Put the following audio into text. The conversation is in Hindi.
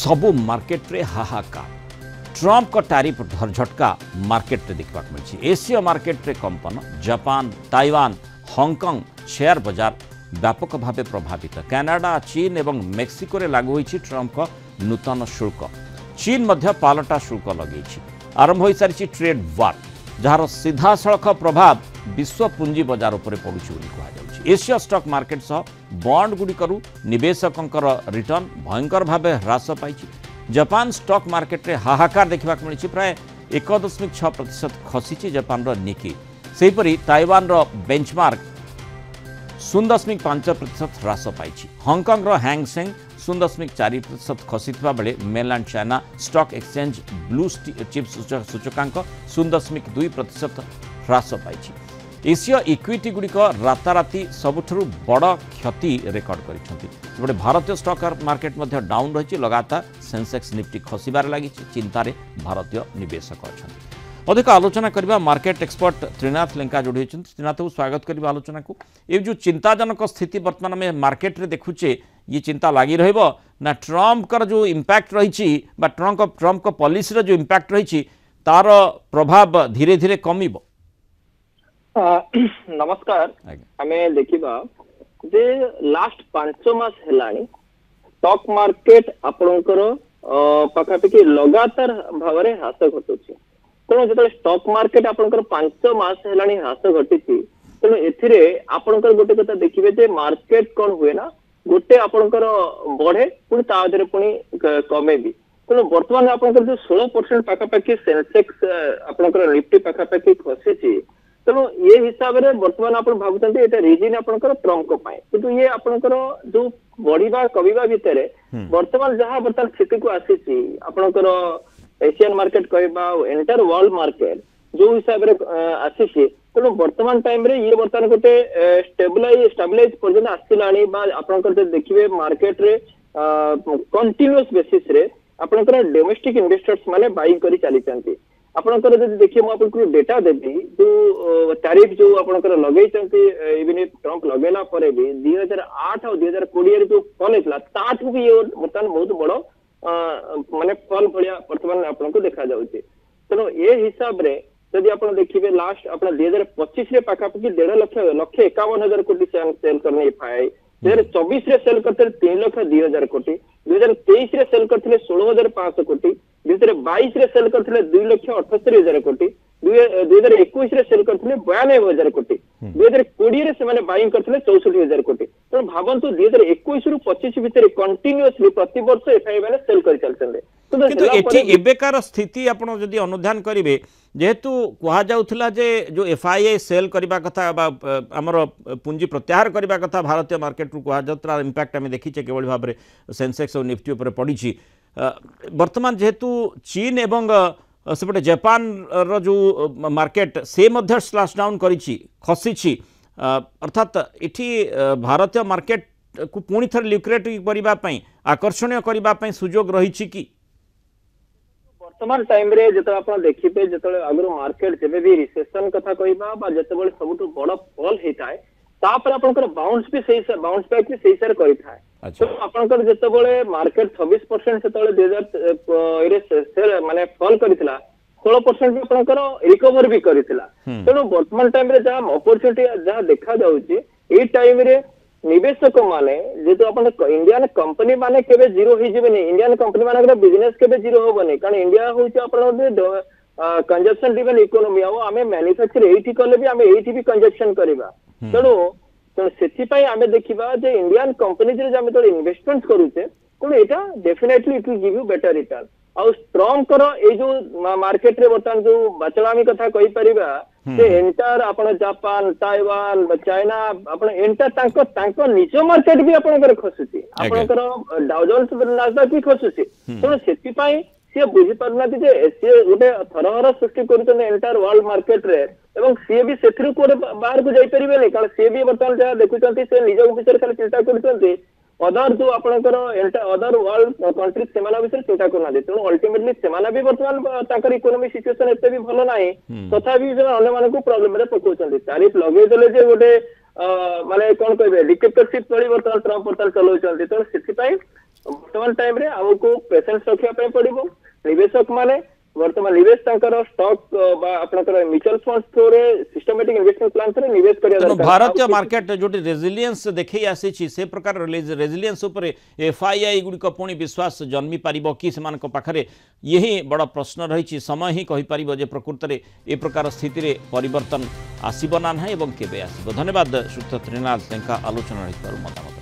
सबु मार्केट रे हाहाकार ट्रंप का टैरिफ झटका मार्केट रे देखा मिली। एशिया मार्केट रे कंपन जापान ताइवान हांगकांग शेयर बाजार व्यापक भाव प्रभावित। कनाडा चीन एवं मेक्सिको रे लागू होईछि ट्रंप का नूतन शुल्क। चीन मध्य पालटा शुल्क लगे आरंभ हो सारी ट्रेड वार जार सीधा सड़क प्रभाव विश्व पुंजी बाजार उपर पड़ुछि बोली कहुछि। एशिया स्टॉक मार्केट सह बॉन्ड गुड़िकरू निवेशकंकर रिटर्न भयंकर भाव ह्रास पाई। जापान स्टॉक मार्केट रे हाहाकार देखा मिली। प्राय 1.6% खसी जापान निकी। सेहीपरि ताइवान बेंचमार्क 0.5% ह्रास पाई। हांगकांग हैंगसेंग 0.4% खसी बेले mainland China stock exchange blue chip सूचकांक 0.2% ह्रास पाई। एशिया इक्विटी गुड़िक राताराति सबुठु बड़ क्षति रेकर्ड कर। भारतीय स्टॉक मार्केट डाउन रही। लगातार सेंसेक्स निफ्टी खसबार लगी। चिंतार भारतीय निवेशक अच्छा। अधिक आलोचना करबा मार्केट एक्सपर्ट त्रिनाथ लेंका जोड़ी त्रिनाथ को स्वागत करबा आलोचना को। ये जो चिंताजनक स्थिति वर्तमान में मार्केट रे देखुचे ये चिंता लगी रहिबो ना ट्रंप कर जो इंपैक्ट रही ट्रंप का पॉलिसी रो जो इंपैक्ट रही तार प्रभाव धीरे धीरे कमिबो। नमस्कार आमे देखिबा जे लास्ट 5 मास हेलानी स्टॉक मार्केट आपनकर पाखापाखि लगातार भाव में ह्रास घटुची। तेणु जो स्टॉक मार्केट आपनकर 5 मास हेलानी ह्रास घटी तेणु एथिरे आपनकर गोटे कथा देखिबे जे मार्केट कोन हुए ना गोटे आपनकर बढ़े पुणी ता आधरे पुणी कमे भी। तेणु वर्तमान आपनकर जो 16% पाखापाखि सेंसेक्स आपनकर निफ्टी पाखापाखि खसी। तेणु ये हिसाब से वर्तमान आप भावुं ये रिजन आपंकर ट्रंप किंतु ये आपंकर जो बढ़िया कमिबा भितर वर्तमान जहाँ बर्तमान स्थिति को आसी आपंकर एशियन मार्केट कहवा एंटायर वर्ल्ड मार्केट जो हिसाब से आसी तेणु वर्तमान टाइम रे ये वर्तमान गोटे स्टेबलाइज पर्यटन आसला आपंकर देखिए मार्केट रे कंटिन्यूअस बेसिस रे आपंकर डोमेस्टिक इन्वेस्टर्स माने बाइंग करी चली। आपनकर जब देखिए मुझे डेटा देवी जो टैरिफ जो आपनकर लगे इवन ट्रंप लगेला पर भी 2008 और 2020 जो फल होता ताठू भी ये बर्तमान बहुत बड़ माने फल भाया बर्तमान आपको देखा जाउछि। तेणु ये हिसाब रे जदि आप देखिए लास्ट आप 2025 पाखापाखि 1,51,000 कोटी सेल करने पाए 2024 रे सेल करते 3,02,000 कोटी 2023 रे सेल करते 16,500 कोटी 2022 रे सेल करते 2,78,000 कोटी 2021 रे सेल करते 92,000 कोटी 2020 रे से बाइंग करते 64,000 कोटी। तो भावतु 2021 रु 25 भितर कंटिन्यूअसली प्रति वर्ष एफआई माने सेल कर चलते। किंतु एठी एबेकार स्थिति आपण जदि अनुधान करिवे जेहेतु कहा जाउथला जे जो एफआईए सेल करबा कथा हमर पुंजी प्रत्याहार करबा कथा भारतीय मार्केट रु कहा जात्रा इंपैक्ट हमें देखि छे केवल भाबरे सेंसेक्स और निफ्टी ऊपर पड़ी छी। वर्तमान जेहेतु चीन एवं सेपटे जापान रो जो मार्केट से मध्य स्लैश डाउन करिछि खसी अर्थात इठी भारतीय मार्केट को पुणी थर ल्युक्रेटिव करबा पई आकर्षणीय करबा पई सुजोग रही कि वर्तमान टाइम रे जत आप देखिए जो आगर मार्केट जब भी रिसेसन कथा कहवा जो सब बड़ फल होता है तापर आपंकर बाउंस भी सही बाउंस बैक भी सही सारे करें। तो आपंकर जो मार्केट 26% से माने फल करथिला 16% भी आपंकर रिकवर भी करथिला। तेणु वर्तमान टाइम रे जहाँ अपॉर्चुनिटी जहाँ देखा जाउछि ए टाइम रे निवेशक माने जेतु अपन इंडियन कंपनी माने केबे जीरो हो जिबेनी इंडियन कंपनी मानकर बिजनेस केबे जीरो होबनी कारण इंडिया होउछि अपन कंजप्शन ड्रिवन इकोनॉमी आउ आमे मैन्युफैक्चर एठी करले भी आमे एठी भी कंजप्शन करबा। तेणु से आमे देखिबा जे इंडियन कंपनी जे आमे तो इन्वेस्टमेंट करूचे कोन एटा definitely it will give you better return. आउ स्ट्रांग करो ए जो मार्केट रे बर्तमान जो बचलामी कथा कहि परिबा से एंटायर आपण जापान ताइवान चाइना आपण एंटायर तांको निज मार्केट भी आपनकर खसुची आपनकर डाउ जोन्स नास्डैक भी खसुची। तेणु सेति पई सी बुझी पारना जे सी गोटे थरहर सृष्टि करूछन एंटायर वर्ल्ड मार्केट रे एवं सी भी सेथरु कोडे बाहर को जाई परिबे नै कारण सी भी बर्तमान जहाँ देखुचंती से निज विषय खाली चिंता करूछंती अदर जो आपनकर अदर वर्ल्ड कंट्री सेमाना विषय चिंता करना दे। तेणु अल्टीमेटली सेमाना भी बर्तमान ताकर इकोनॉमी सिचुएशन एते भी भलो नाही तथापि जे अन्य मानकु प्रॉब्लम रे पकोचंती टैरिफ लगे देले जे गोटे माने कोन कहबे डिक्टेटरशिप चली बर्तमान ट्रंप बर्तमान चलाउचंती। तेणु सेति पई वर्तमान टाइम रे हमको पेशेंस रखिया पे पड़िबो निवेशक माने वर्तमान निवेश तांकर स्टॉक बा आपनकर म्यूचुअल फंड थ्रू रे सिस्टमैटिक इन्वेस्टमेंट प्लान थ्रू निवेश करिया तेणु दरकार भारतीय मार्केट जो रेजिलियंस देखई आसी से प्रकार रेजिलियंस उपर एफआईआई गुड़िक पुणी विश्वास जन्मी पारिबो कि सेमानक पाखरे यही बड़ प्रश्न रही समय ही कहि पारिबो जे प्रकृत रे ए प्रकार स्थिति रे परिवर्तन आसीबो ना नाही एवं केबे आसीबो। धन्यवाद श्रीयुक्त त्रिनाथ लेंका आलोचना रही मतामत।